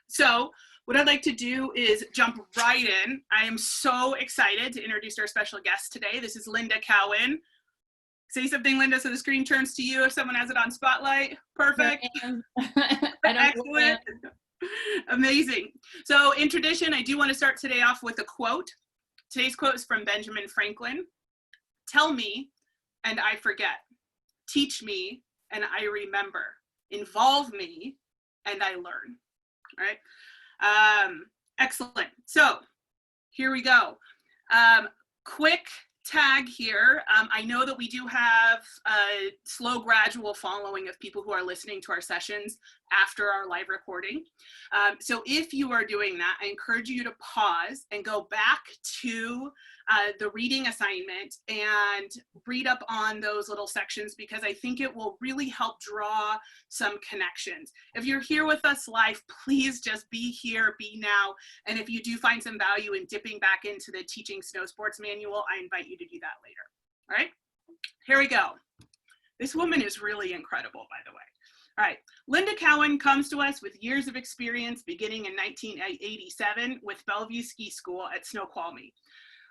So what I'd like to do is jump right in. I am so excited to introduce our special guest today. This is Linda Cowan. Say something, Linda, so the screen turns to you if someone has it on spotlight. Perfect. Excellent. Amazing. So in tradition, I do want to start today off with a quote. Today's quote is from Benjamin Franklin. Tell me, and I forget. Teach me, and I remember. Involve me, and I learn. All right. Excellent. So here we go. Quick tag here. I know that we do have a slow gradual following of people who are listening to our sessions after our live recording. So if you are doing that, I encourage you to pause and go back to the reading assignment and read up on those little sections, because I think it will really help draw some connections. If you're here with us live, please just be here, be now. And if you do find some value in dipping back into the Teaching Snowsports Manual, I invite you to do that later. All right, here we go. This woman is really incredible, by the way. All right, Linda Cowan comes to us with years of experience beginning in 1987 with Bellevue Ski School at Snoqualmie,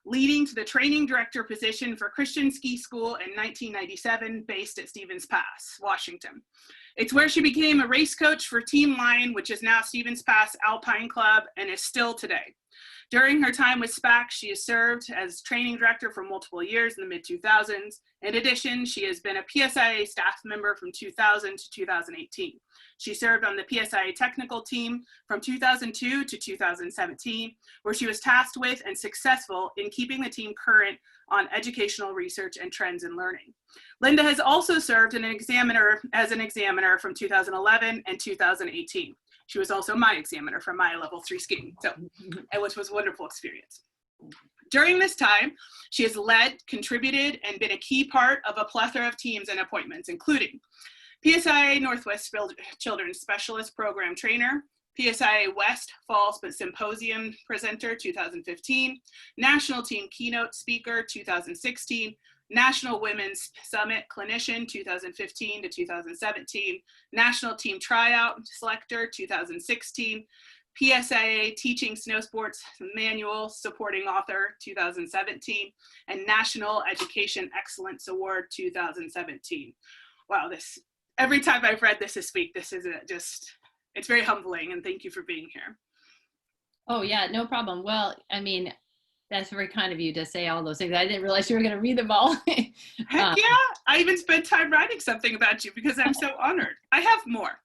leading to the training director position for Christian Ski School in 1997 based at Stevens Pass, Washington. It's where she became a race coach for Team Lion, which is now Stevens Pass Alpine Club and is still today. During her time with SPAC, she has served as training director for multiple years in the mid-2000s. In addition, she has been a PSIA staff member from 2000 to 2018. She served on the PSIA technical team from 2002 to 2017, where she was tasked with and successful in keeping the team current on educational research and trends in learning. Linda has also served as an examiner from 2011 and 2018. She was also my examiner for my level 3 skiing, which was a wonderful experience. During this time, she has led, contributed, and been a key part of a plethora of teams and appointments, including PSIA Northwest Children's Specialist Program Trainer, PSIA West Fall Symposium Presenter 2015, National Team Keynote Speaker 2016, National Women's Summit Clinician 2015 to 2017, National Team Tryout Selector 2016, PSIA Teaching Snowsports Manual Supporting Author 2017, and National Education Excellence Award 2017. Wow, every time I've read this week, this is it's very humbling, and thank you for being here. Oh yeah, no problem. Well, I mean, that's very kind of you to say all those things. I didn't realize you were going to read them all. Heck yeah, I even spent time writing something about you because I'm so honored. I have more.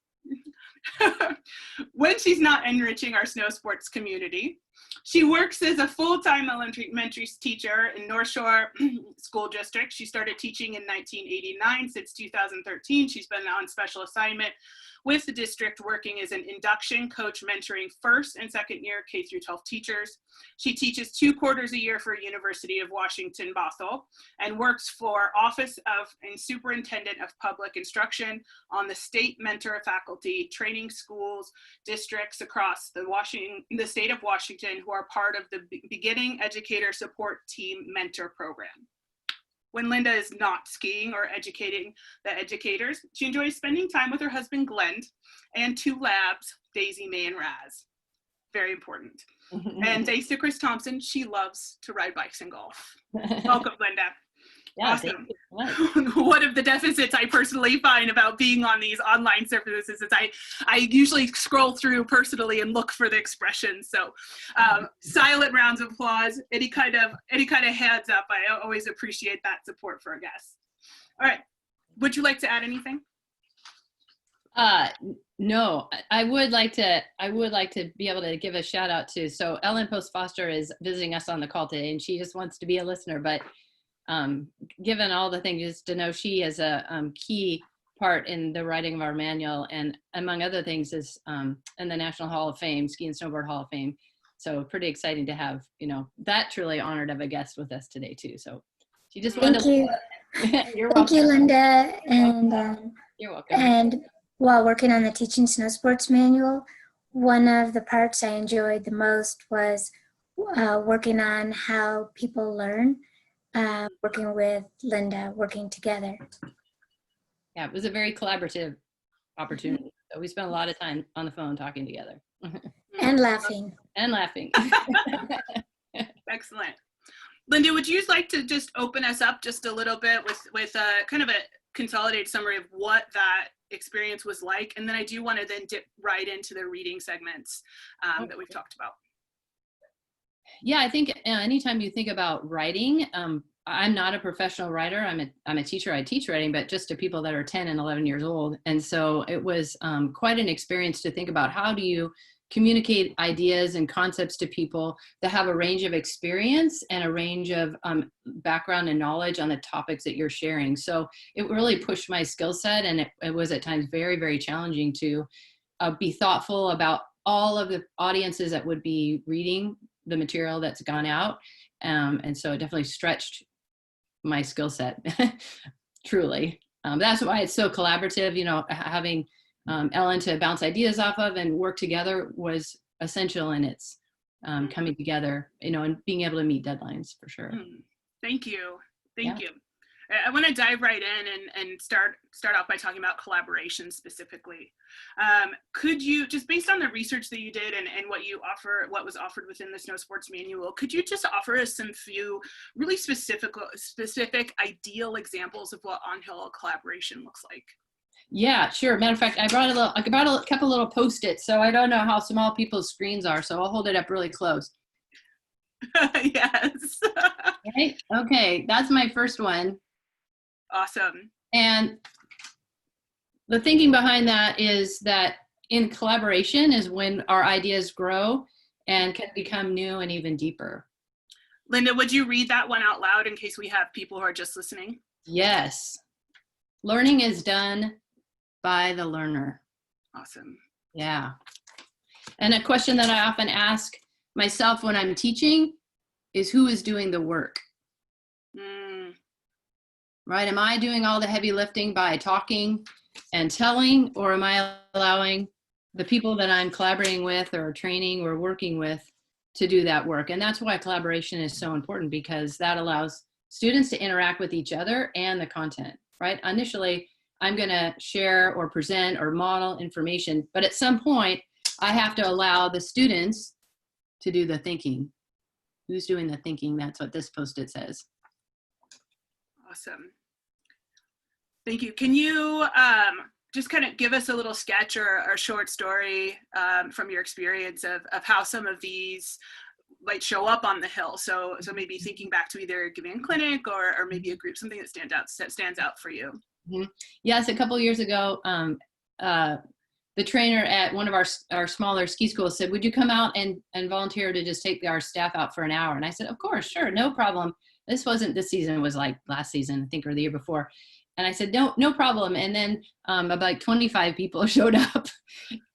When she's not enriching our snow sports community, she works as a full-time elementary teacher in North Shore School District. She started teaching in 1989. Since 2013, she's been on special assignment with the district, working as an induction coach, mentoring first and second year K through 12 teachers. She teaches 2 quarters a year for University of Washington, Bothell, and works for Office of and Superintendent of Public Instruction on the state mentor faculty training schools districts across the state of Washington who are part of the Beginning Educator Support Team Mentor Program. When Linda is not skiing or educating the educators, she enjoys spending time with her husband, Glenn, and 2 labs, Daisy, May, and Raz. Very important. And thanks to Chris Thompson, she loves to ride bikes and golf. Welcome, Linda. Yeah, awesome. One of the deficits I personally find about being on these online services is I usually scroll through personally and look for the expressions. So silent rounds of applause, any kind of hands up. I always appreciate that support for our guests. All right, would you like to add anything? No, I would like to be able to give a shout out to, so Ellen Post Foster is visiting us on the call today, and she just wants to be a listener, but given all the things, just to know she is a key part in the writing of our manual, and among other things is in the National Hall of Fame, Ski and Snowboard Hall of Fame. So pretty exciting to have, that truly honored of a guest with us today too. So she just wanted to. You're welcome. Thank you, Linda. And you're welcome. And while working on the Teaching Snowsports Manual, one of the parts I enjoyed the most was working on how people learn. Working with Linda, working together. Yeah, it was a very collaborative opportunity. So we spent a lot of time on the phone talking together. And laughing. And laughing. Excellent. Linda, would you like to just open us up just a little bit with kind of a consolidated summary of what that experience was like? And then I do want to then dip right into the reading segments that we've talked about. Yeah, I think anytime you think about writing, I'm not a professional writer. I'm a teacher. I teach writing, but just to people that are 10 and 11 years old. And so it was quite an experience to think about how do you communicate ideas and concepts to people that have a range of experience and a range of background and knowledge on the topics that you're sharing. So it really pushed my skill set, and it was at times very, very challenging to be thoughtful about all of the audiences that would be reading the material that's gone out. And so it definitely stretched my skill set, truly. That's why it's so collaborative, having Ellen to bounce ideas off of and work together was essential in its coming together, and being able to meet deadlines for sure. Thank you. Thank you. I want to dive right in and start off by talking about collaboration specifically. Could you, just based on the research that you did and what was offered within the Snow Sports Manual, could you just offer us some few really specific ideal examples of what on-hill collaboration looks like? Yeah, sure. Matter of fact, I brought a couple little Post-its, so I don't know how small people's screens are, so I'll hold it up really close. Yes. Right? Okay, that's my first one. Awesome. And the thinking behind that is that in collaboration is when our ideas grow and can become new and even deeper. Linda, would you read that one out loud in case we have people who are just listening? Yes. Learning is done by the learner. Awesome. Yeah. And a question that I often ask myself when I'm teaching is, who is doing the work? Right? Am I doing all the heavy lifting by talking and telling, or am I allowing the people that I'm collaborating with or training or working with to do that work? And that's why collaboration is so important, because that allows students to interact with each other and the content, right? Initially, I'm going to share or present or model information, but at some point, I have to allow the students to do the thinking. Who's doing the thinking? That's what this Post-it says. Awesome. Thank you. Can you just kind of give us a little sketch or a short story from your experience of how some of these might show up on the Hill? So maybe thinking back to either giving a clinic or maybe a group, something that stands out for you. Mm-hmm. Yes, a couple of years ago, the trainer at one of our smaller ski schools said, would you come out and volunteer to just take our staff out for an hour? And I said, of course, sure, no problem. This season, was like last season, I think, or the year before. And I said, no problem. And then about like 25 people showed up.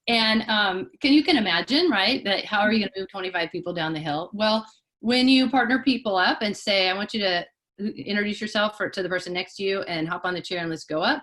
And you can imagine, right, that how are you going to move 25 people down the hill? Well, when you partner people up and say, I want you to introduce yourself to the person next to you and hop on the chair and let's go up,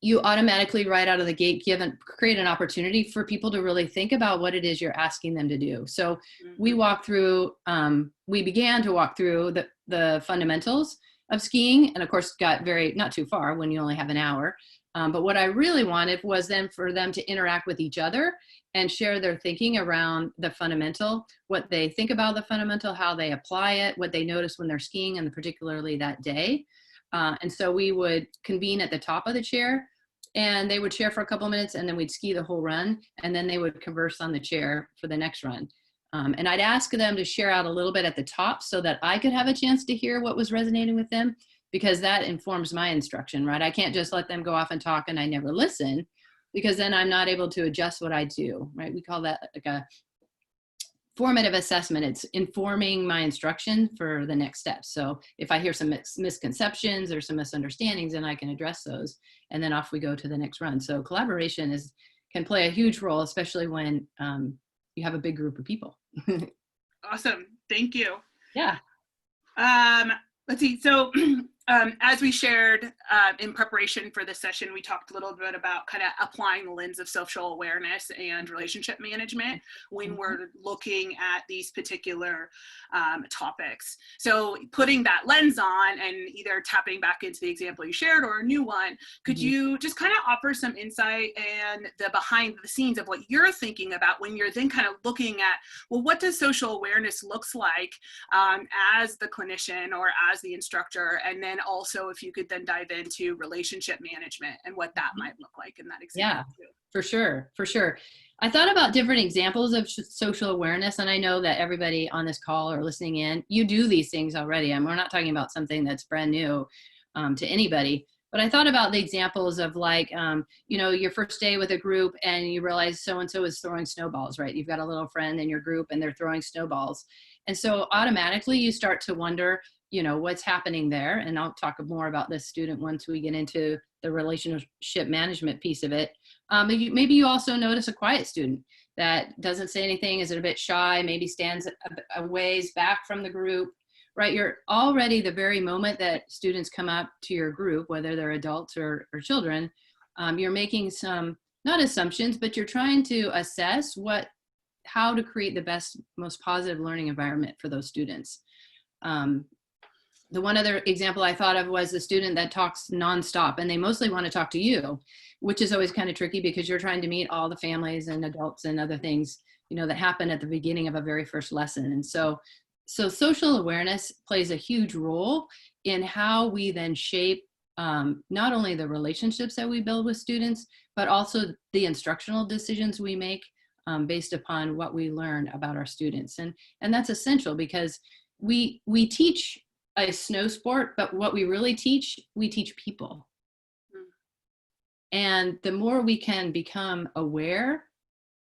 you automatically right out of the gate create an opportunity for people to really think about what it is you're asking them to do. So we began to walk through the fundamentals of skiing, and of course got not too far when you only have an hour. But what I really wanted was then for them to interact with each other and share their thinking around the fundamental, what they think about the fundamental, how they apply it, what they notice when they're skiing, and particularly that day. And so we would convene at the top of the chair, and they would share for a couple minutes, and then we'd ski the whole run, and then they would converse on the chair for the next run. And I'd ask them to share out a little bit at the top so that I could have a chance to hear what was resonating with them, because that informs my instruction, right? I can't just let them go off and talk and I never listen, because then I'm not able to adjust what I do, right? We call that like a formative assessment. It's informing my instruction for the next steps. So if I hear some misconceptions or some misunderstandings, then I can address those, and then off we go to the next run. So collaboration can play a huge role, especially when you have a big group of people. Awesome. Thank you. Yeah. Let's see. So As we shared in preparation for this session, we talked a little bit about kind of applying the lens of social awareness and relationship management when we're looking at these particular topics. So putting that lens on and either tapping back into the example you shared or a new one, could you just kind of offer some insight and the behind the scenes of what you're thinking about when you're then kind of looking at, well, what does social awareness looks like as the clinician or as the instructor, and then also if you could then dive into relationship management and what that might look like in that example. Yeah, for sure, for sure. I thought about different examples of social awareness, and I know that everybody on this call or listening in, you do these things already. And we're not talking about something that's brand new to anybody. But I thought about the examples of like, you know, your first day with a group and you realize so-and-so is throwing snowballs, right? You've got a little friend in your group and they're throwing snowballs. And so automatically you start to wonder, you know, what's happening there. And I'll talk more about this student once we get into the relationship management piece of it. Maybe you also notice a quiet student that doesn't say anything, is a bit shy, maybe stands a ways back from the group, right? You're already the very moment that students come up to your group, whether they're adults or children, you're making some, not assumptions, but you're trying to assess how to create the best, most positive learning environment for those students. The one other example I thought of was the student that talks nonstop, and they mostly want to talk to you, which is always kind of tricky because you're trying to meet all the families and adults and other things, you know, that happen at the beginning of a very first lesson. And so social awareness plays a huge role in how we then shape not only the relationships that we build with students, but also the instructional decisions we make based upon what we learn about our students. And that's essential because we teach a snow sport, but what we teach people. And the more we can become aware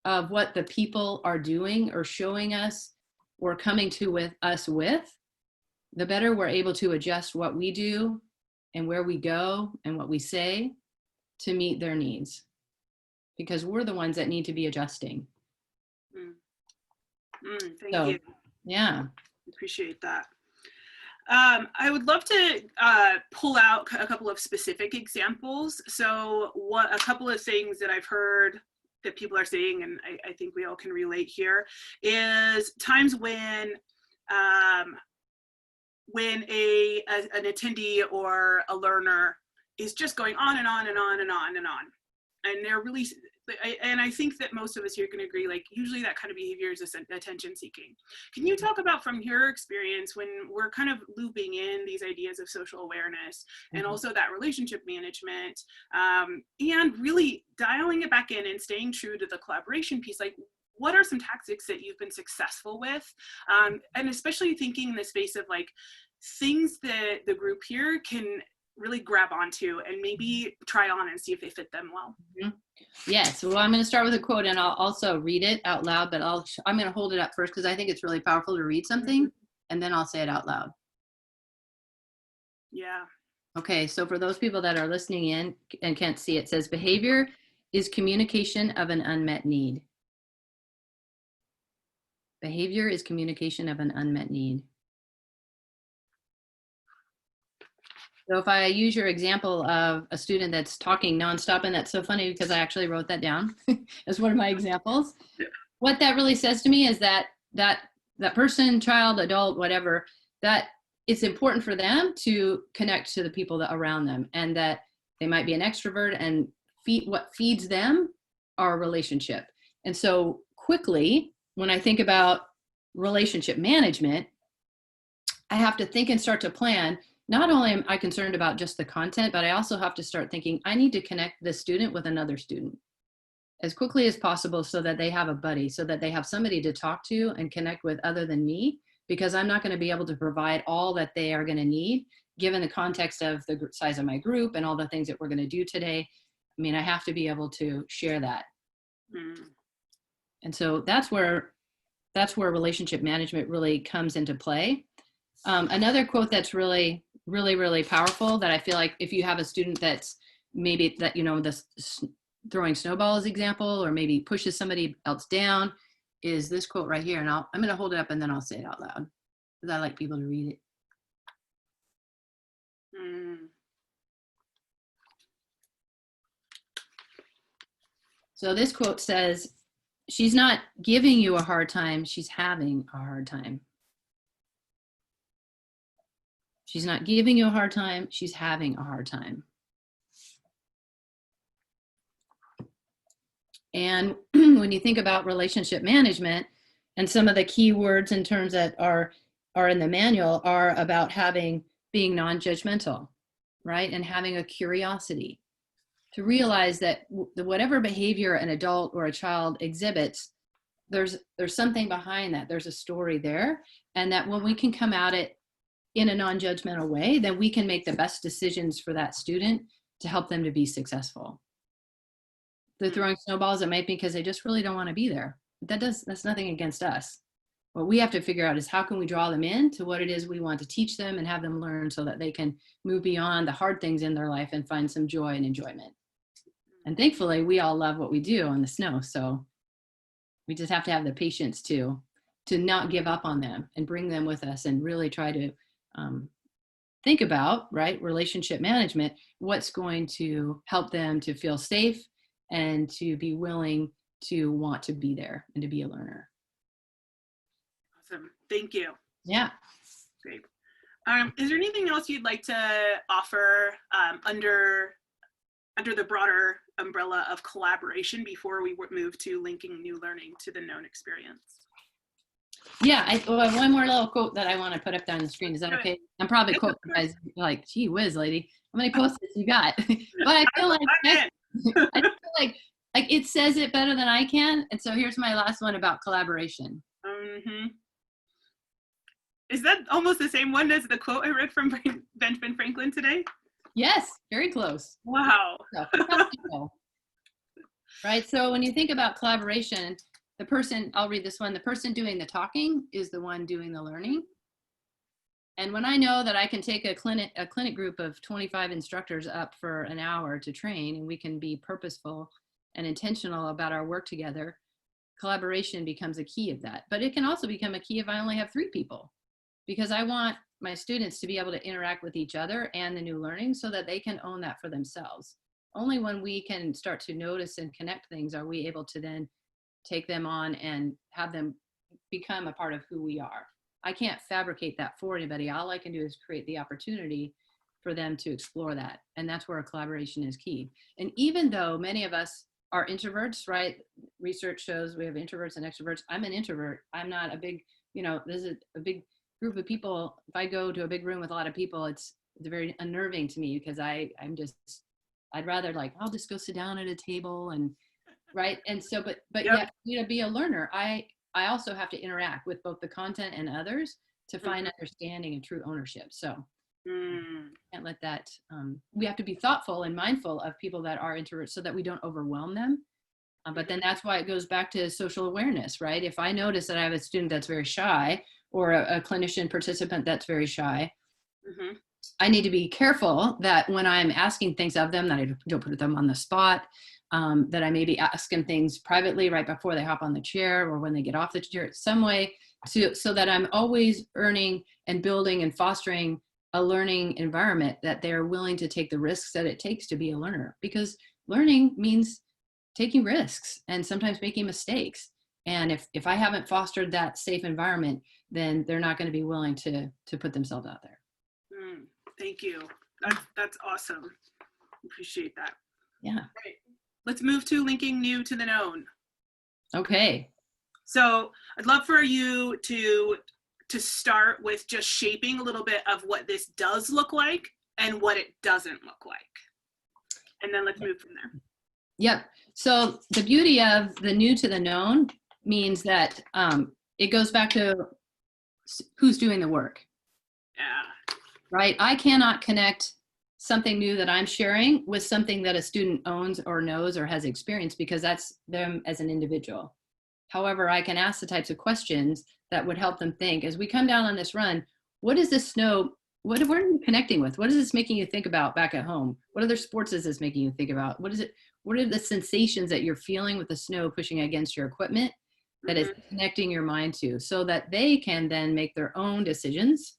of what the people are doing or showing us or coming to us with, the better we're able to adjust what we do and where we go and what we say to meet their needs. Because we're the ones that need to be adjusting. Thank you. Yeah. Appreciate that. I would love to pull out a couple of specific examples. So a couple of things that I've heard that people are saying, and I think we all can relate here, is times when an attendee or a learner is just going on and on and on and on and on. And they're really, and I think that most of us here can agree, like usually that kind of behavior is attention seeking. Can you talk about from your experience when we're kind of looping in these ideas of social awareness and also that relationship management and really dialing it back in and staying true to the collaboration piece, like what are some tactics that you've been successful with? And especially thinking in the space of like things that the group here can really grab onto and maybe try on and see if they fit them well. Yes, well, I'm going to start with a quote and I'll also read it out loud, but I'm going to hold it up first because I think it's really powerful to read something and then I'll say it out loud. Yeah. Okay, so for those people that are listening in and can't see, it says behavior is communication of an unmet need. Behavior is communication of an unmet need. So if I use your example of a student that's talking nonstop, and that's so funny because I actually wrote that down as one of my examples. What that really says to me is that person, child, adult, whatever, that it's important for them to connect to the people that around them, and that they might be an extrovert, and what feeds them are a relationship. And so quickly, when I think about relationship management, I have to think and start to plan. Not only am I concerned about just the content, but I also have to start thinking, I need to connect this student with another student as quickly as possible so that they have a buddy, so that they have somebody to talk to and connect with other than me, because I'm not going to be able to provide all that they are going to need, given the context of the size of my group and all the things that we're going to do today. I mean, I have to be able to share that. And so that's where relationship management really comes into play. Another quote that's really powerful that I feel like if you have a student that's maybe that, you know, this throwing snowballs example, or maybe pushes somebody else down, is this quote right here. And I'm going to hold it up and then I'll say it out loud because I like people to read it. So this quote says, she's not giving you a hard time, she's having a hard time. She's not giving you a hard time, she's having a hard time. And when you think about relationship management, and some of the key words and terms that are in the manual are about being non-judgmental, right? And having a curiosity to realize that whatever behavior an adult or a child exhibits, there's something behind that. There's a story there. And that when we can come at it in a non-judgmental way, then we can make the best decisions for that student to help them to be successful. They're throwing snowballs at me because they just really don't want to be there. But that's nothing against us. What we have to figure out is how can we draw them in to what it is we want to teach them and have them learn so that they can move beyond the hard things in their life and find some joy and enjoyment. And thankfully, we all love what we do on the snow. So we just have to have the patience to not give up on them and bring them with us and really try to think about, right, relationship management, what's going to help them to feel safe and to be willing to want to be there and to be a learner. Awesome. Thank you. Yeah. Great. Is there anything else you'd like to offer under the broader umbrella of collaboration before we move to linking new learning to the known experience? Yeah, I have one more little quote that I want to put up there on the screen. Is that okay? I'm probably quoting you guys like, gee whiz, lady, how many quotes you got? But I feel like I feel like it says it better than I can. And so here's my last one about collaboration. Mm-hmm. Is that almost the same one as the quote I read from Benjamin Franklin today? Yes, very close. Wow. Right, so when you think about collaboration, the person, I'll read this one, the person doing the talking is the one doing the learning. And when I know that I can take a clinic group of 25 instructors up for an hour to train, and we can be purposeful and intentional about our work together, collaboration becomes a key of that. But it can also become a key if I only have 3 people, because I want my students to be able to interact with each other and the new learning so that they can own that for themselves. Only when we can start to notice and connect things are we able to then take them on and have them become a part of who we are. I can't fabricate that for anybody. All I can do is create the opportunity for them to explore that. And that's where collaboration is key. And even though many of us are introverts, right? Research shows we have introverts and extroverts. I'm an introvert. I'm not a big, this is a big group of people. If I go to a big room with a lot of people, it's very unnerving to me because I'd rather I'll just go sit down at a table and, right. And so, but yep. Yeah, be a learner. I also have to interact with both the content and others to find understanding and true ownership. So can't let that, we have to be thoughtful and mindful of people that are introverts so that we don't overwhelm them. But then that's why it goes back to social awareness, right? If I notice that I have a student that's very shy or a clinician participant that's very shy, I need to be careful that when I'm asking things of them, that I don't put them on the spot, that I maybe ask them things privately right before they hop on the chair or when they get off the chair, some way so that I'm always earning and building and fostering a learning environment that they're willing to take the risks that it takes to be a learner, because learning means taking risks and sometimes making mistakes. And if I haven't fostered that safe environment, then they're not going to be willing to put themselves out there. Thank you. That's awesome. Appreciate that. Yeah. Right. Let's move to linking new to the known. Okay. So I'd love for you to start with just shaping a little bit of what this does look like and what it doesn't look like. And then let's move from there. Yep. So the beauty of the new to the known means that it goes back to who's doing the work. Yeah. Right? I cannot connect something new that I'm sharing with something that a student owns or knows or has experienced, because that's them as an individual. However, I can ask the types of questions that would help them think as we come down on this run. What is this snow? What are you connecting with? What is this making you think about back at home? What other sports is this making you think about? What is it? What are the sensations that you're feeling with the snow pushing against your equipment that is connecting your mind to, so that they can then make their own decisions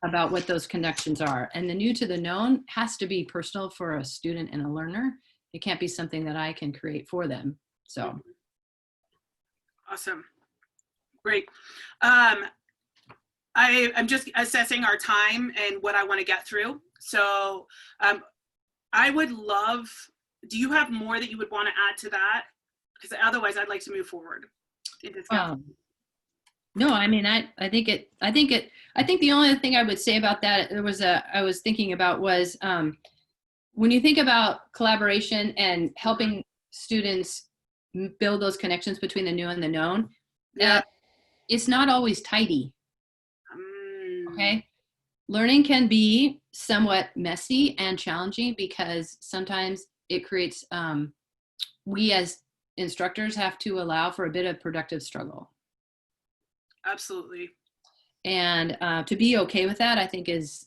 about what those connections are. And the new to the known has to be personal for a student and a learner. It can't be something that I can create for them. So. Awesome. Great. I'm just assessing our time and what I want to get through. So I would love, do you have more that you would want to add to that? Because otherwise I'd like to move forward. No, I mean, I think the only thing I would say about that, I was thinking about was, when you think about collaboration and helping students build those connections between the new and the known, yeah, it's not always tidy. Okay. Learning can be somewhat messy and challenging because sometimes it creates, we as instructors have to allow for a bit of productive struggle. Absolutely. And to be okay with that, I think is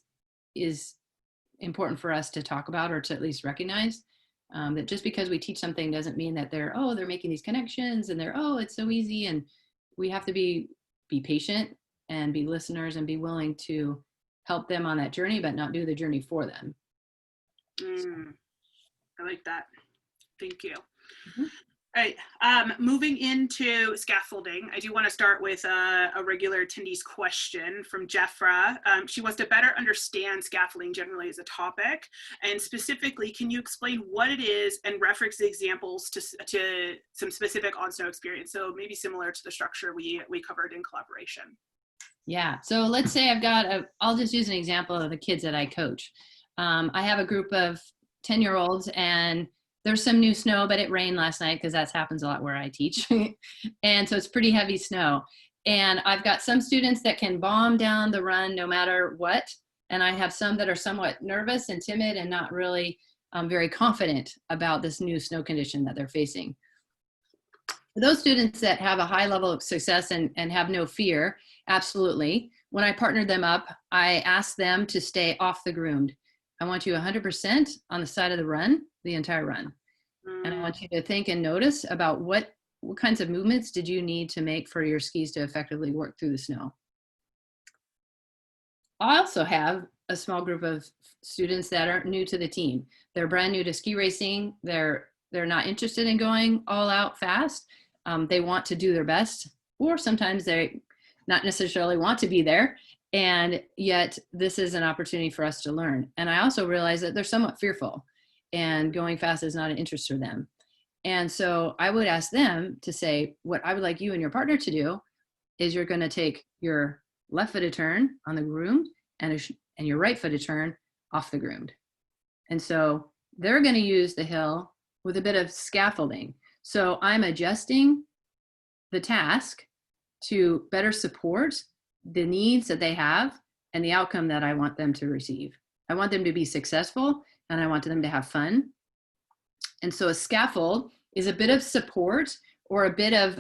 important for us to talk about, or to at least recognize that just because we teach something doesn't mean that they're making these connections and it's so easy. And we have to be patient and be listeners and be willing to help them on that journey, but not do the journey for them. I like that. Thank you. Mm-hmm. All right, moving into scaffolding, I do want to start with a regular attendee's question from Jeffra. She wants to better understand scaffolding generally as a topic, and specifically, can you explain what it is and reference examples to some specific on-snow experience? So maybe similar to the structure we covered in collaboration. Yeah, so let's say I'll just use an example of the kids that I coach. I have a group of 10-year-olds, and there's some new snow, but it rained last night because that happens a lot where I teach. And so it's pretty heavy snow. And I've got some students that can bomb down the run no matter what. And I have some that are somewhat nervous and timid and not really very confident about this new snow condition that they're facing. For those students that have a high level of success and have no fear, absolutely. When I partnered them up, I asked them to stay off the groomed. I want you 100% on the side of the run, the entire run. And I want you to think and notice about what kinds of movements did you need to make for your skis to effectively work through the snow. I also have a small group of students that are new to the team. They're brand new to ski racing. They're not interested in going all out fast. They want to do their best, or sometimes they not necessarily want to be there. And yet this is an opportunity for us to learn. And I also realize that they're somewhat fearful and going fast is not an interest for them. And so I would ask them to say, what I would like you and your partner to do is you're going to take your left-footed turn on the groomed and your right-footed turn off the groomed. And so they're going to use the hill with a bit of scaffolding. So I'm adjusting the task to better support the needs that they have and the outcome that I want them to receive. I want them to be successful and I want them to have fun. And so a scaffold is a bit of support or a bit of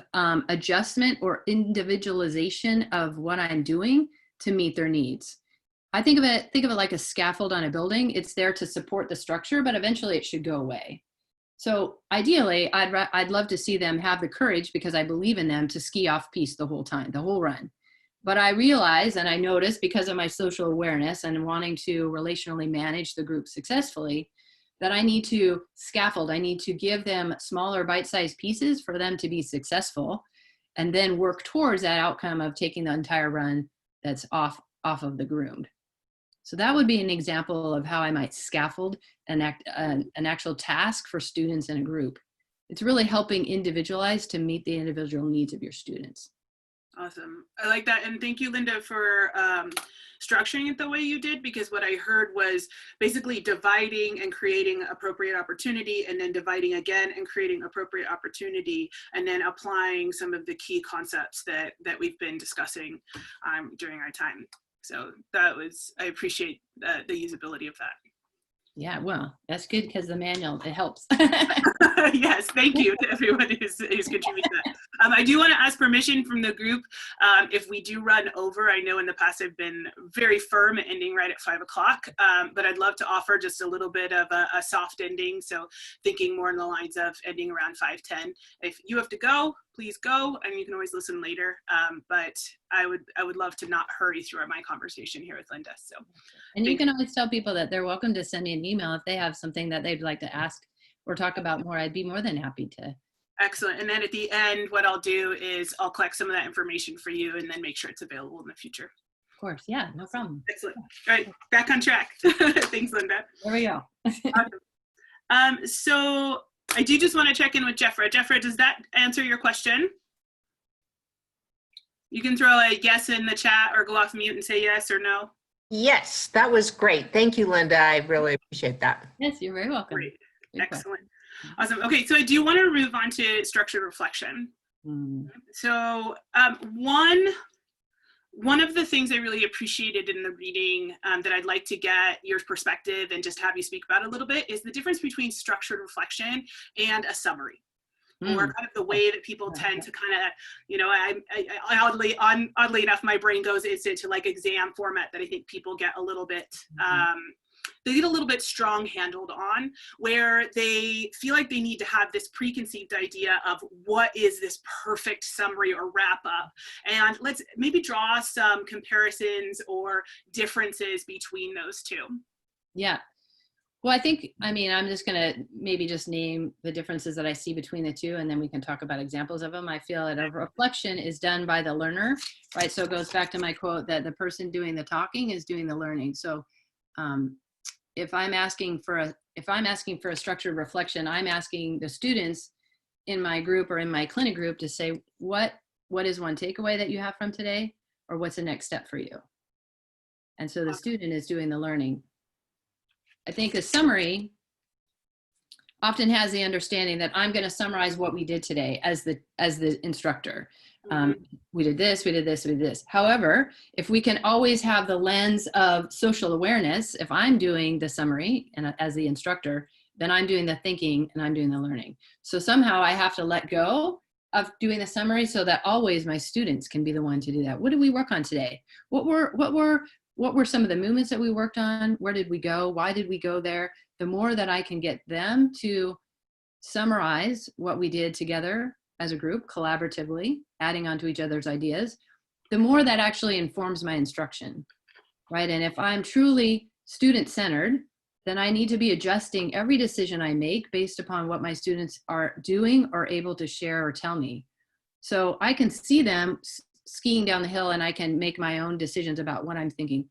adjustment or individualization of what I'm doing to meet their needs. I think of it like a scaffold on a building. It's there to support the structure, but eventually it should go away. So ideally, I'd love to see them have the courage, because I believe in them, to ski off piste the whole time, the whole run. But I realize, and I notice because of my social awareness and wanting to relationally manage the group successfully, that I need to scaffold. I need to give them smaller bite-sized pieces for them to be successful, and then work towards that outcome of taking the entire run that's off of the groomed. So that would be an example of how I might scaffold an actual task for students in a group. It's really helping individualize to meet the individual needs of your students. Awesome. I like that. And thank you, Linda, for structuring it the way you did, because what I heard was basically dividing and creating appropriate opportunity, and then dividing again and creating appropriate opportunity, and then applying some of the key concepts that we've been discussing during our time. So I appreciate the usability of that. Yeah, well, that's good, because the manual, it helps. Yes, thank you to everyone who's contributed that. I do want to ask permission from the group if we do run over. I know in the past I've been very firm at ending right at 5 o'clock, but I'd love to offer just a little bit of a soft ending. So thinking more in the lines of ending around 5:10. If you have to go, please go, and you can always listen later. But I would love to not hurry through my conversation here with Linda. So, and you can always tell people that they're welcome to send me an email if they have something that they'd like to ask or talk about more, I'd be more than happy to. Excellent. And then at the end, what I'll do is I'll collect some of that information for you and then make sure it's available in the future. Of course. Yeah, no problem. Excellent. All right, back on track. Thanks, Linda. There we go. Awesome. So I do just want to check in with Jeffra. Jeffra, does that answer your question? You can throw a yes in the chat or go off mute and say yes or no. Yes, that was great. Thank you, Linda. I really appreciate that. Yes, you're very welcome. Great. Good Excellent. Awesome. Okay, so I do want to move on to structured reflection. So one of the things I really appreciated in the reading that I'd like to get your perspective and just have you speak about a little bit is the difference between structured reflection and a summary. Or kind of the way that people tend to kind of, you know, oddly enough, my brain goes into like exam format that I think people get a little bit, they get a little bit strong handled on, where they feel like they need to have this preconceived idea of what is this perfect summary or wrap up. And let's maybe draw some comparisons or differences between those two. Yeah. Well, I mean, I'm just going to maybe just name the differences that I see between the two, and then we can talk about examples of them. I feel that a reflection is done by the learner, right? So it goes back to my quote that the person doing the talking is doing the learning. So if I'm asking for a structured reflection, I'm asking the students in my group or in my clinic group to say, what is one takeaway that you have from today, or what's the next step for you? And so the student is doing the learning. I think a summary often has the understanding that I'm going to summarize what we did today as the instructor. We did this, we did this, we did this. However, if we can always have the lens of social awareness, if I'm doing the summary and as the instructor, then I'm doing the thinking and I'm doing the learning. So somehow I have to let go of doing the summary so that always my students can be the one to do that. What did we work on today? What were some of the movements that we worked on? Where did we go? Why did we go there? The more that I can get them to summarize what we did together as a group, collaboratively, adding onto each other's ideas, the more that actually informs my instruction, right? And if I'm truly student-centered, then I need to be adjusting every decision I make based upon what my students are doing or able to share or tell me. So I can see them skiing down the hill and I can make my own decisions about what I'm thinking.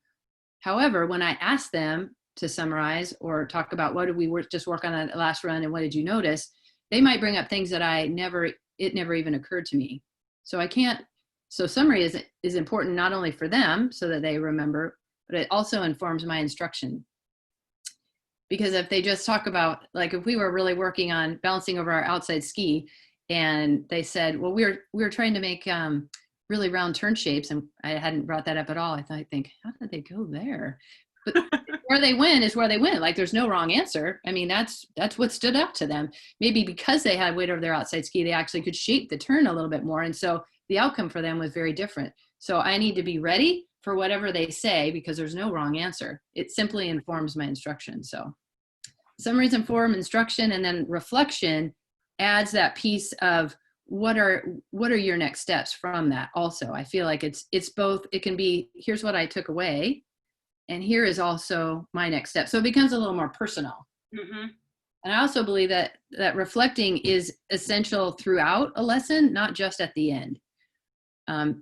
However, when I ask them to summarize or talk about what did we just work on the last run and what did you notice, they might bring up things that it never even occurred to me. So summary is important not only for them so that they remember, but it also informs my instruction. Because if they just talk about, like if we were really working on balancing over our outside ski and they said, well, we were trying to make really round turn shapes, and I hadn't brought that up at all. I think, how did they go there? But where they went is where they went. Like there's no wrong answer. I mean, that's what stood out to them. Maybe because they had weight over their outside ski, they actually could shape the turn a little bit more. And so the outcome for them was very different. So I need to be ready for whatever they say because there's no wrong answer. It simply informs my instruction. So summaries inform instruction, and then reflection adds that piece of what are your next steps from that. Also, I feel like it's both. It can be, here's what I took away, and here is also my next step. So it becomes a little more personal. Mm-hmm. And I also believe that reflecting is essential throughout a lesson, not just at the end.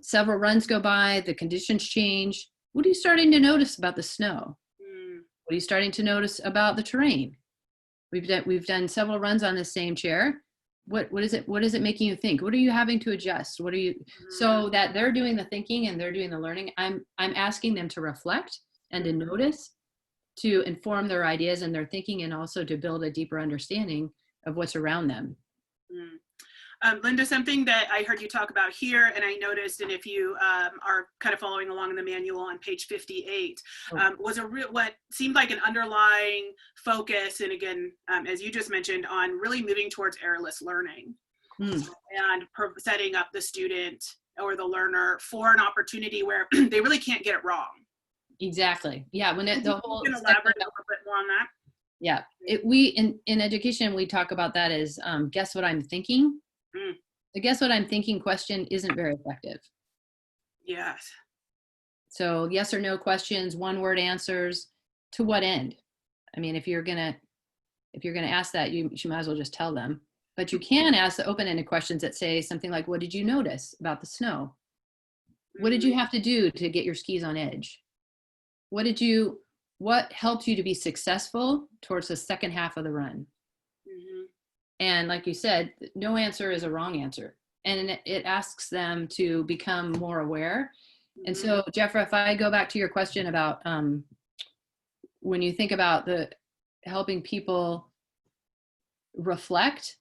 Several runs go by, the conditions change. What are you starting to notice about the snow? What are you starting to notice about the terrain? We've done several runs on the same chair. What is it making you think? What are you having to adjust? So that they're doing the thinking and they're doing the learning. I'm asking them to reflect and to notice, to inform their ideas and their thinking, and also to build a deeper understanding of what's around them. Linda, something that I heard you talk about here, and I noticed, and if you are kind of following along in the manual on page 58, was what seemed like an underlying focus, and again, as you just mentioned, on really moving towards errorless learning and setting up the student or the learner for an opportunity where they really can't get it wrong. Exactly. Yeah. When the whole. You can elaborate a little bit more on that. Yeah. In education, we talk about that as guess what I'm thinking. The guess what I'm thinking question isn't very effective. Yes. So yes or no questions, one word answers, to what end? I mean, if if you're going to ask that, you might as well just tell them. But you can ask the open-ended questions that say something like, what did you notice about the snow? What did you have to do to get your skis on edge? What helped you to be successful towards the second half of the run? And like you said, no answer is a wrong answer. And it asks them to become more aware. And so, Jeffra, if I go back to your question about when you think about the helping people reflect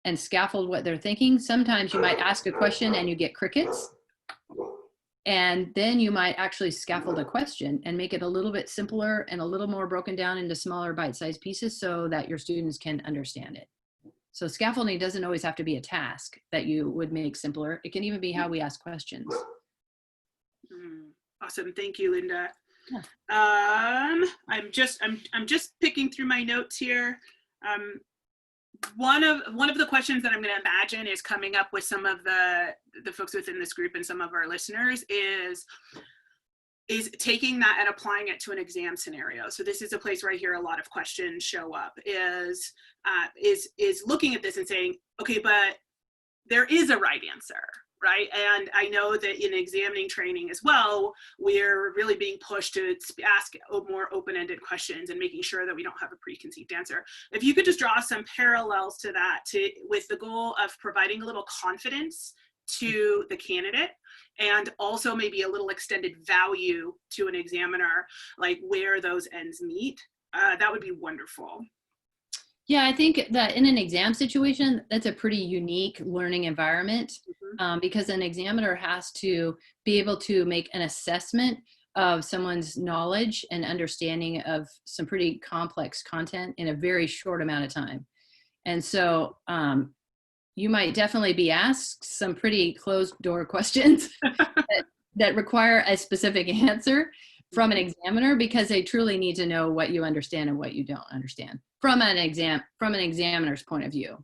and scaffold what they're thinking, sometimes you might ask a question and you get crickets. And then you might actually scaffold a question and make it a little bit simpler and a little more broken down into smaller bite-sized pieces so that your students can understand it. So scaffolding doesn't always have to be a task that you would make simpler. It can even be how we ask questions. Awesome. Thank you, Linda. Yeah. I'm just picking through my notes here. One of the questions that I'm going to imagine is coming up with some of the folks within this group and some of our listeners is taking that and applying it to an exam scenario. So this is a place where I hear a lot of questions show up, is looking at this and saying, okay, but there is a right answer, right? And I know that in examining training as well, we're really being pushed to ask more open-ended questions and making sure that we don't have a preconceived answer. If you could just draw some parallels to that with the goal of providing a little confidence to the candidate and also maybe a little extended value to an examiner, like where those ends meet, that would be wonderful. Yeah, I think that in an exam situation, that's a pretty unique learning environment because an examiner has to be able to make an assessment of someone's knowledge and understanding of some pretty complex content in a very short amount of time. And so you might definitely be asked some pretty closed door questions that require a specific answer from an examiner because they truly need to know what you understand and what you don't understand from an examiner's point of view.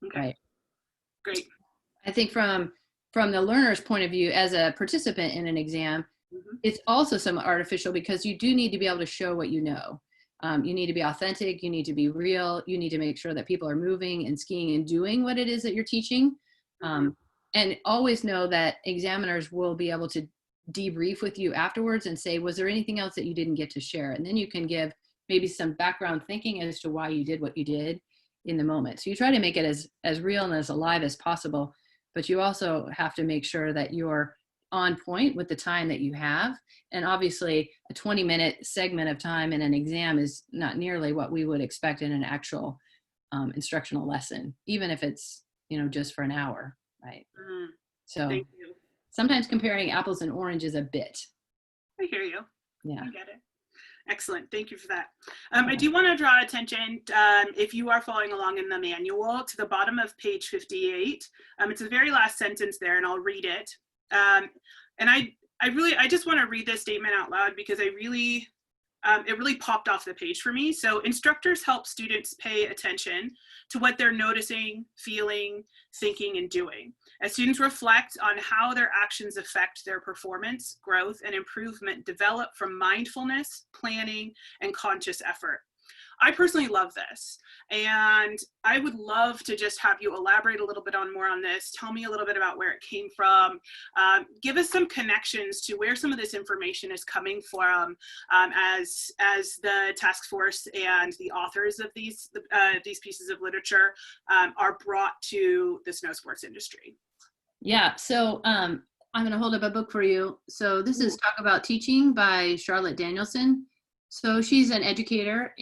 Okay. Right. Great. I think from the learner's point of view as a participant in an exam, it's also somewhat artificial because you do need to be able to show what you know. You need to be authentic, you need to be real, you need to make sure that people are moving and skiing and doing what it is that you're teaching. And always know that examiners will be able to debrief with you afterwards and say, was there anything else that you didn't get to share? And then you can give maybe some background thinking as to why you did what you did in the moment. So you try to make it as real and as alive as possible, but you also have to make sure that you're on point with the time that you have. And obviously a 20-minute segment of time in an exam is not nearly what we would expect in an actual instructional lesson, even if it's, just for an hour, right? So Thank you. Sometimes comparing apples and oranges a bit. I hear you. Yeah. I get it. Excellent. Thank you for that. I do want to draw attention, if you are following along in the manual, to the bottom of page 58. It's the very last sentence there, and I'll read it. And I just want to read this statement out loud because it really popped off the page for me. So instructors help students pay attention to what they're noticing, feeling, thinking, and doing. As students reflect on how their actions affect their performance, growth, and improvement develop from mindfulness, planning, and conscious effort. I personally love this, and I would love to just have you elaborate a little bit more on this. Tell me a little bit about where it came from. Give us some connections to where some of this information is coming from as the task force and the authors of these pieces of literature are brought to the snow sports industry. Yeah, so I'm going to hold up a book for you. So this is Talk About Teaching by Charlotte Danielson. So she's an educator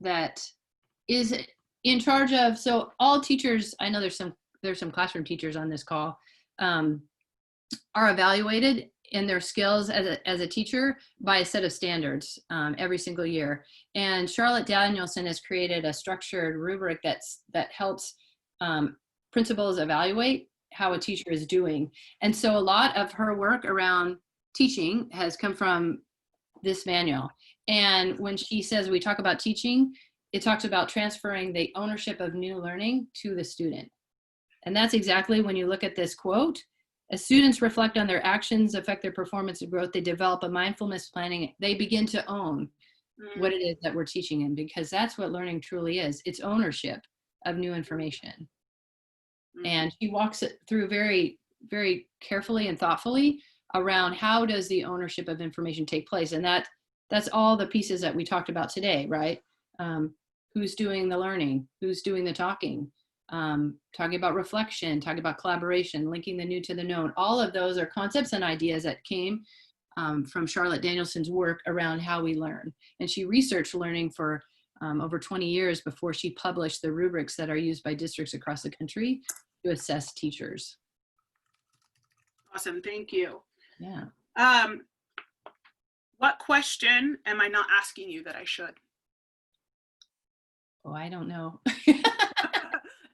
that is in charge of, so all teachers, I know there's some classroom teachers on this call, are evaluated in their skills as a teacher by a set of standards every single year. And Charlotte Danielson has created a structured rubric that helps principals evaluate how a teacher is doing. And so a lot of her work around teaching has come from this manual. And when she says we talk about teaching, it talks about transferring the ownership of new learning to the student. And that's exactly when you look at this quote. As students reflect on their actions, affect their performance and growth, they develop a mindfulness planning, they begin to own what it is that we're teaching in, because that's what learning truly is. It's ownership of new information. And she walks it through very, very carefully and thoughtfully around how does the ownership of information take place. And that's all the pieces that we talked about today, right? Who's doing the learning, who's doing the talking, talking about reflection, talking about collaboration, linking the new to the known. All of those are concepts and ideas that came from Charlotte Danielson's work around how we learn. And she researched learning for over 20 years before she published the rubrics that are used by districts across the country to assess teachers. Awesome, thank you. Yeah. What question am I not asking you that I should? Oh, I don't know.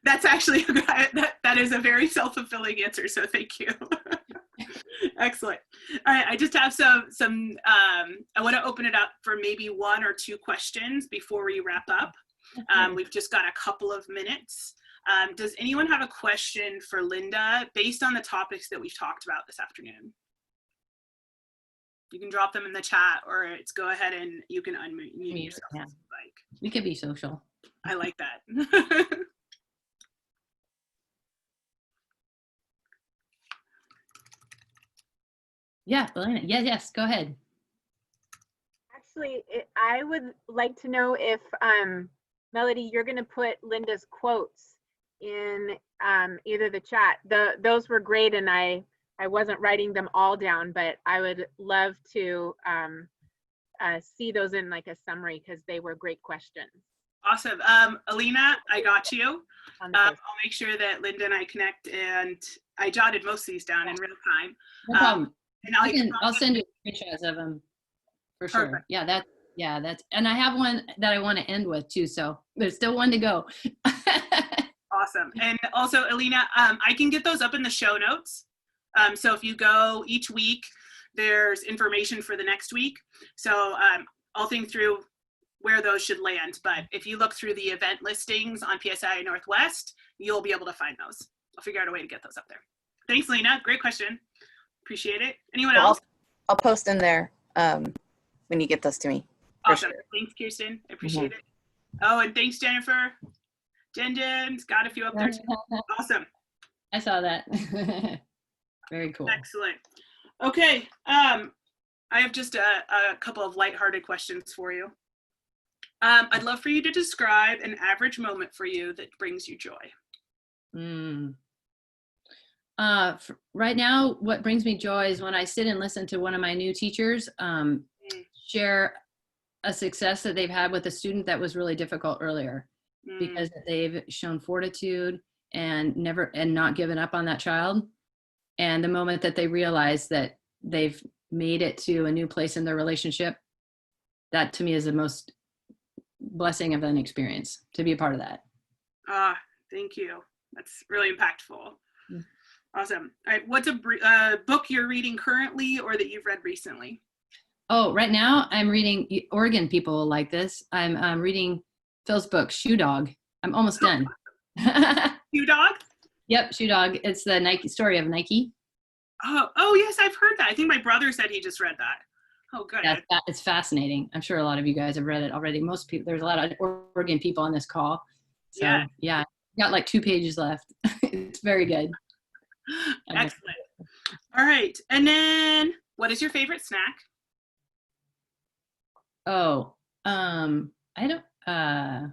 That's actually, that is a very self-fulfilling answer, so thank you. Excellent. All right, I just have some I want to open it up for maybe 1 or 2 questions before we wrap up. We've just got a couple of minutes. Does anyone have a question for Linda based on the topics that we've talked about this afternoon? You can drop them in the chat, or it's go ahead and you can unmute yourself. Yeah. If you like. We could be social. I like that. Yeah, Elena. Yes, go ahead. Actually, I would like to know if, Melodie, you're going to put Linda's quotes in either the chat. Those were great, and I wasn't writing them all down, but I would love to see those in like a summary because they were great questions. Awesome. Alina, I got you. I'll make sure that Linda and I connect, and I jotted most of these down in real time. No problem. And I'll send you screenshots of them for sure. Perfect. That's, and I have one that I want to end with too. So there's still one to go. Awesome. And also, Alina, I can get those up in the show notes. So if you go each week, there's information for the next week. So I'll think through where those should land. But if you look through the event listings on PSIA Northwest, you'll be able to find those. I'll figure out a way to get those up there. Thanks, Lena. Great question. Appreciate it. Anyone else? I'll post in there when you get those to me. Awesome. Sure. Thanks, Kirsten. I appreciate it. Oh, and thanks, Jennifer. Jen's got a few up there too. Awesome. I saw that. Very cool. Excellent. Okay. I have just a couple of lighthearted questions for you. I'd love for you to describe an average moment for you that brings you joy. Right now, what brings me joy is when I sit and listen to one of my new teachers share a success that they've had with a student that was really difficult earlier, because they've shown fortitude and not given up on that child. And the moment that they realize that they've made it to a new place in their relationship, that to me is the most blessing of an experience to be a part of that. Thank you. That's really impactful. Awesome. All right. What's a book you're reading currently or that you've read recently? Oh, right now I'm reading, Oregon people will like this. I'm reading Phil's book, Shoe Dog. I'm almost done. Shoe Dog? Yep, Shoe Dog. It's the Nike story of Nike. Oh yes, I've heard that. I think my brother said he just read that. Oh, good. Yeah, it's fascinating. I'm sure a lot of you guys have read it already. Most people, there's a lot of Oregon people on this call. So yeah, got like 2 pages left. It's very good. Excellent. All right. And then what is your favorite snack? Oh, I don't, I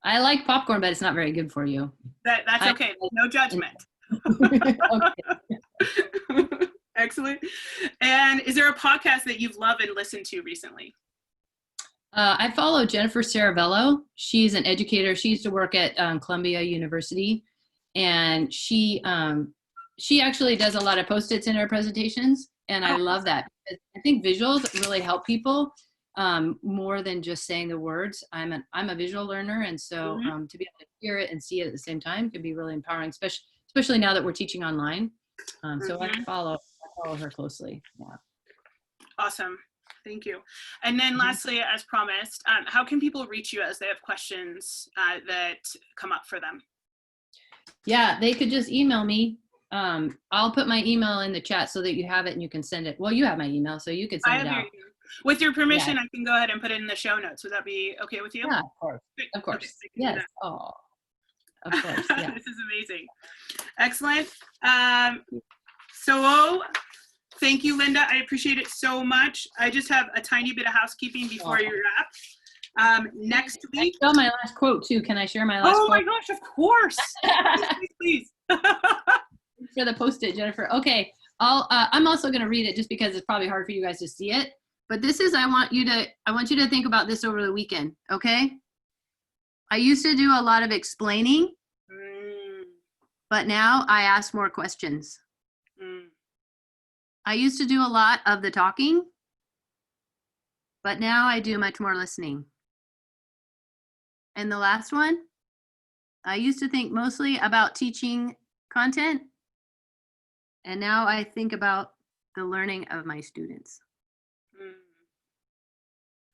like popcorn, but it's not very good for you. That's okay. No judgment. Excellent. And is there a podcast that you've loved and listened to recently? I follow Jennifer Saravello. She's an educator. She used to work at Columbia University, and she actually does a lot of Post-its in her presentations, and I love that. I think visuals really help people more than just saying the words. I'm a visual learner, and so to be able to hear it and see it at the same time can be really empowering, especially now that we're teaching online. So I follow her closely. Yeah. Awesome. Thank you. And then lastly, as promised, how can people reach you as they have questions that come up for them? Yeah, they could just email me. I'll put my email in the chat so that you have it and you can send it. Well, you have my email, so you can send it out. With your permission, I can go ahead and put it in the show notes. Would that be okay with you? Yeah, of course. Great. Of Okay, course. I can do Yes. that. Oh, of course. Yeah. This is amazing. Excellent. So thank you, Linda. I appreciate it so much. I just have a tiny bit of housekeeping before you wrap. Next week. I saw my last quote too. Can I share my last Oh quote? my gosh, of course. Please. For the post-it, Jennifer. Okay, I'm also going to read it just because it's probably hard for you guys to see it. But this is, I want you to think about this over the weekend. Okay. I used to do a lot of explaining, but now I ask more questions. I used to do a lot of the talking, but now I do much more listening. And the last one, I used to think mostly about teaching content, and now I think about the learning of my students.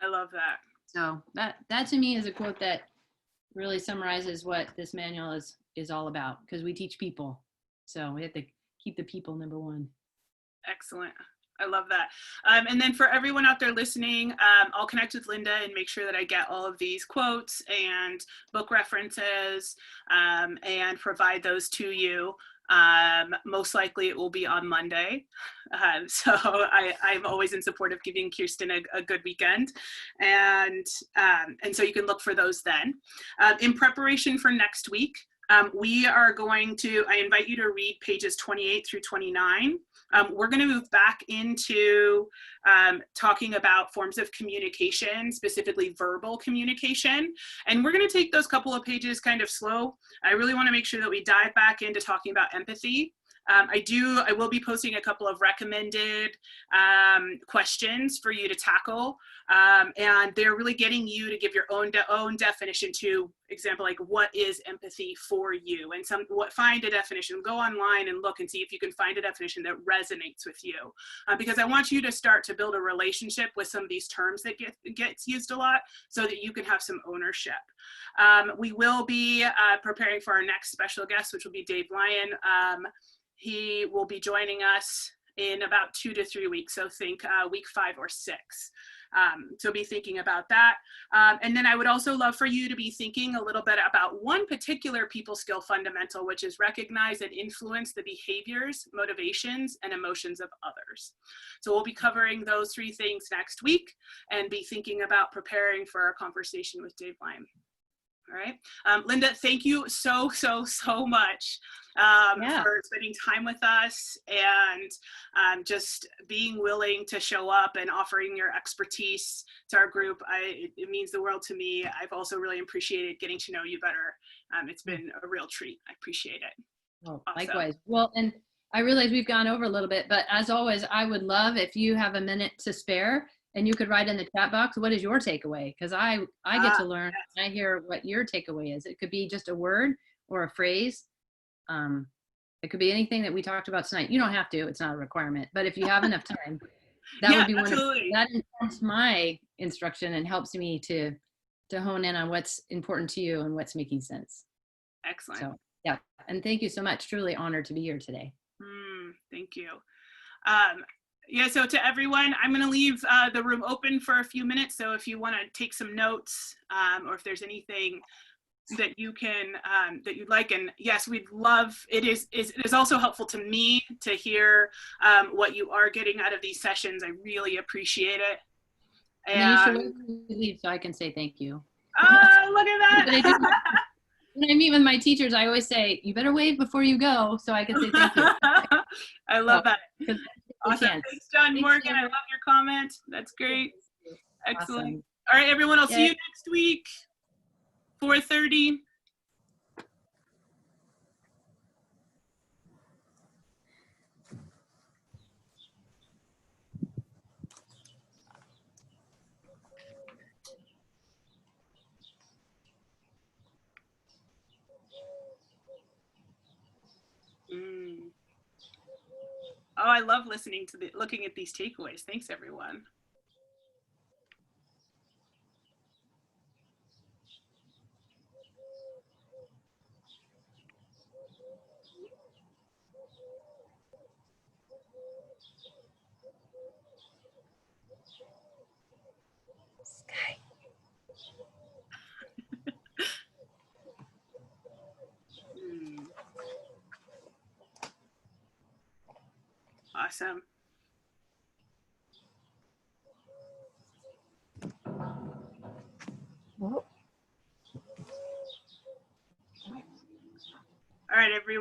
I love that. So that to me is a quote that really summarizes what this manual is all about, because we teach people. So we have to keep the people number one. Excellent. I love that. And then for everyone out there listening, I'll connect with Linda and make sure that I get all of these quotes and book references and provide those to you. Most likely it will be on Monday. So I'm always in support of giving Kirsten a good weekend. And so you can look for those then. In preparation for next week, we are going to, I invite you to read pages 28 through 29. We're going to move back into talking about forms of communication, specifically verbal communication. And we're going to take those couple of pages kind of slow. I really want to make sure that we dive back into talking about empathy. I will be posting a couple of recommended questions for you to tackle. And they're really getting you to give your own definition to example, like what is empathy for you, and find a definition, go online and look and see if you can find a definition that resonates with you. Because I want you to start to build a relationship with some of these terms that gets used a lot so that you can have some ownership. We will be preparing for our next special guest, which will be Dave Lyon. He will be joining us in about 2 to 3 weeks. So think week 5 or 6. So be thinking about that. And then I would also love for you to be thinking a little bit about one particular people skill fundamental, which is recognize and influence the behaviors, motivations, and emotions of others. So we'll be covering those 3 things next week and be thinking about preparing for our conversation with Dave Lyon. All right. Linda, thank you so much for spending time with us and just being willing to show up and offering your expertise to our group. It means the world to me. I've also really appreciated getting to know you better. It's been a real treat. I appreciate it. Oh, awesome. Likewise. Well, and I realize we've gone over a little bit, but as always, I would love if you have a minute to spare and you could write in the chat box, what is your takeaway? Because I get to learn. Yes. I hear what your takeaway is. It could be just a word or a phrase. It could be anything that we talked about tonight. You don't have to. It's not a requirement. But if you have enough time, that would be wonderful. That informs my instruction and helps me to hone in on what's important to you and what's making sense. Excellent. So, yeah. And thank you so much. Truly honored to be here today. Thank you. Yeah, so to everyone, I'm going to leave the room open for a few minutes. So if you want to take some notes or if there's anything that you can, that you'd like, and yes, we'd love, it is also helpful to me to hear what you are getting out of these sessions. I really appreciate it. And you should leave so I can say thank you. Oh, look at that. When I meet with my teachers, I always say, you better wave before you go so I can say thank you. I love that. Awesome. Chance. Thanks, John Morgan. I love your comment. That's great. Excellent. Awesome. All right, everyone. I'll see you next week, 4:30. Oh, I love listening to looking at these takeaways. Thanks, everyone. Awesome. Whoa. All right, everyone.